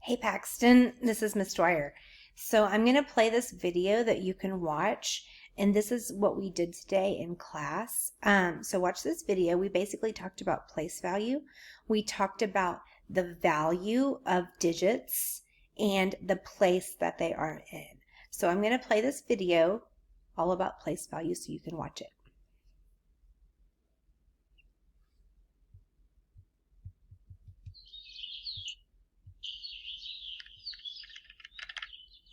Hey Paxton, this is Miss Dwyer. So I'm going to play this video that you can watch, and this is what we did today in class. So watch this video. We basically talked about place value. We talked about the value of digits and the place that they are in. So I'm going to play this video all about place value so you can watch it.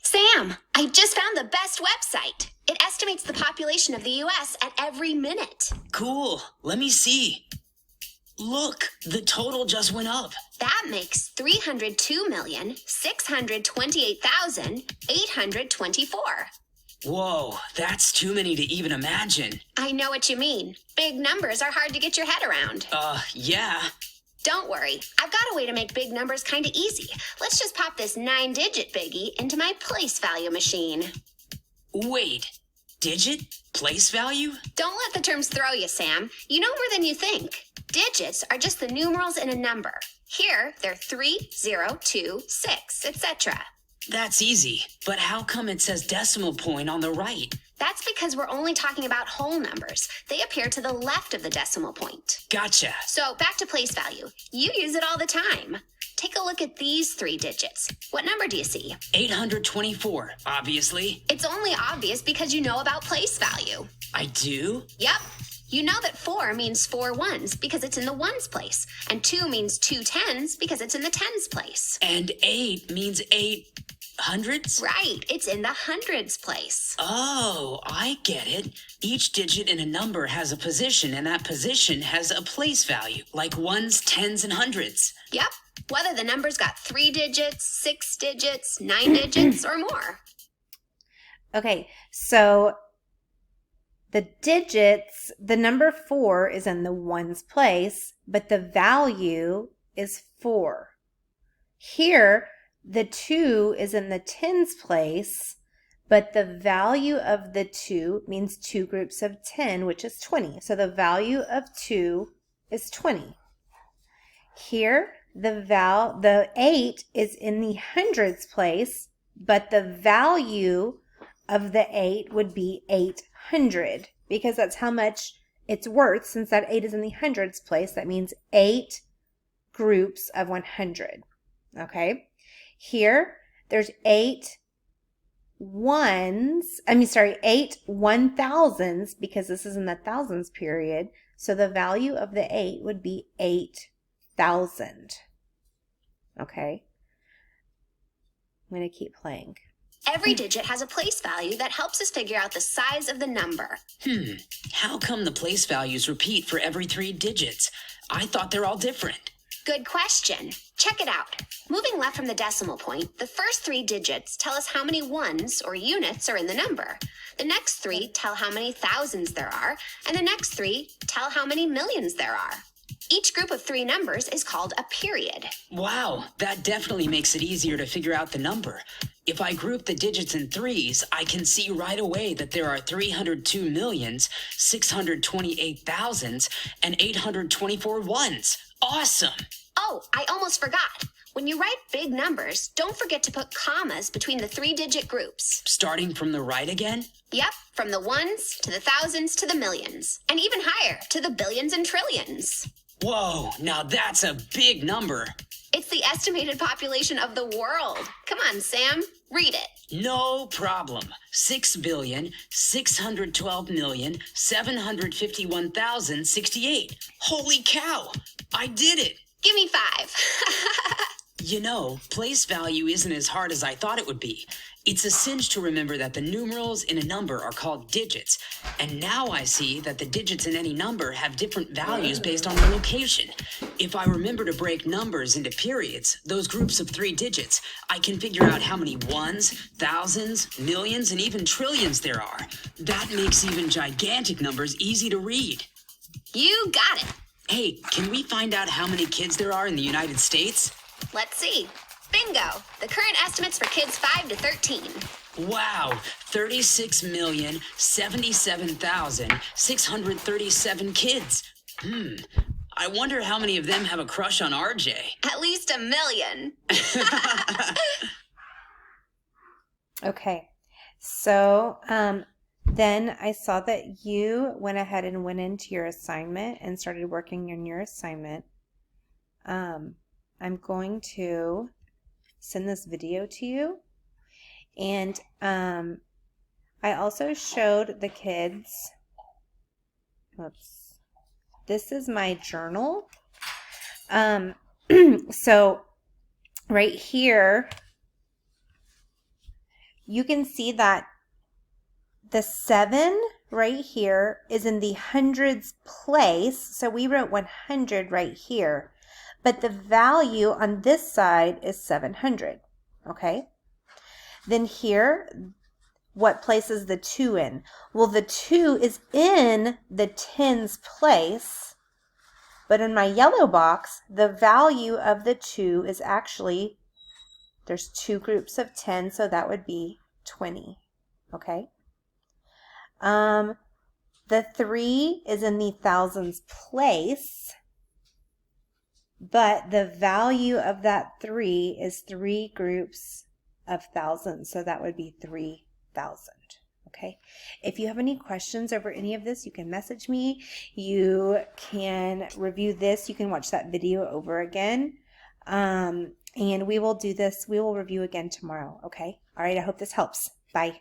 Sam, I just found the best website. It estimates the population of the U.S. at every minute. Cool. Let me see. Look, the total just went up. That makes 302,628,824. Whoa, that's too many to even imagine. I know what you mean. Big numbers are hard to get your head around. Yeah. Don't worry, I've got a way to make big numbers kind of easy. Let's just pop this 9-digit biggie into my place value machine. Wait, digit? Place value? Don't let the terms throw you, Sam. You know more than you think. Digits are just the numerals in a number. Here, they're 3, 0, 2, 6, etc. That's easy, but how come it says decimal point on the right? That's because we're only talking about whole numbers. They appear to the left of the decimal point. Gotcha. So back to place value. You use it all the time. Take a look at these 3 digits. What number do you see? 824, obviously. It's only obvious because you know about place value. I do? Yep. You know that 4 means 4 ones because it's in the ones place, and 2 means 2 tens because it's in the tens place. And 8 means 8 hundreds? Right, it's in the hundreds place. Oh, I get it. Each digit in a number has a position, and that position has a place value, like ones, tens, and hundreds. Yep, whether the number's got 3 digits, 6 digits, 9 digits, or more. Okay, so the digits, the number 4 is in the ones place, but the value is 4. Here, the 2 is in the tens place, but the value of the 2 means 2 groups of 10, which is 20. So the value of 2 is 20. Here, the 8 is in the hundreds place, but the value of the 8 would be 800 because that's how much it's worth. Since that 8 is in the hundreds place, that means 8 groups of 100. Okay? Here, there's 8 1,000s because this is in the thousands period. So the value of the 8 would be 8,000. Okay? I'm going to keep playing. Every digit has a place value that helps us figure out the size of the number. How come the place values repeat for every 3 digits? I thought they're all different. Good question. Check it out. Moving left from the decimal point, the first 3 digits tell us how many ones or units are in the number. The next 3 tell how many thousands there are, and the next 3 tell how many millions there are. Each group of 3 numbers is called a period. Wow, that definitely makes it easier to figure out the number. If I group the digits in 3s, I can see right away that there are 302,628,000 and 824 ones. Awesome! Oh, I almost forgot. When you write big numbers, don't forget to put commas between the 3-digit groups. Starting from the right again? Yep, from the ones to the thousands to the millions, and even higher to the billions and trillions. Whoa, now that's a big number. It's the estimated population of the world. Come on, Sam, read it. No problem. 6,612,751,068. Holy cow! I did it! Give me 5. You know, place value isn't as hard as I thought it would be. It's a cinch to remember that the numerals in a number are called digits. And now I see that the digits in any number have different values based on their location. If I remember to break numbers into periods, those groups of 3 digits, I can figure out how many ones, thousands, millions, and even trillions there are. That makes even gigantic numbers easy to read. You got it. Hey, can we find out how many kids there are in the United States? Let's see. Bingo! The current estimates for kids 5 to 13. Wow, 36,077,637 kids. I wonder how many of them have a crush on RJ. At least 1 million. Okay, so then I saw that you went ahead and went into your assignment and started working on your assignment. I'm going to send this video to you, and I also showed the kids, this is my journal. So right here, you can see that the 7 right here is in the hundreds place. So we wrote 100 right here, but the value on this side is 700. Okay. Then here, what place is the 2 in? Well, the 2 is in the tens place, but in my yellow box, the value of the 2 is actually, there's 2 groups of 10, so that would be 20. Okay. The 3 is in the thousands place, but the value of that 3 is 3 groups of thousands, so that would be 3,000. Okay. If you have any questions over any of this, you can message me. You can review this. You can watch that video over again. And we will do this. We will review again tomorrow. Okay. All right. I hope this helps. Bye.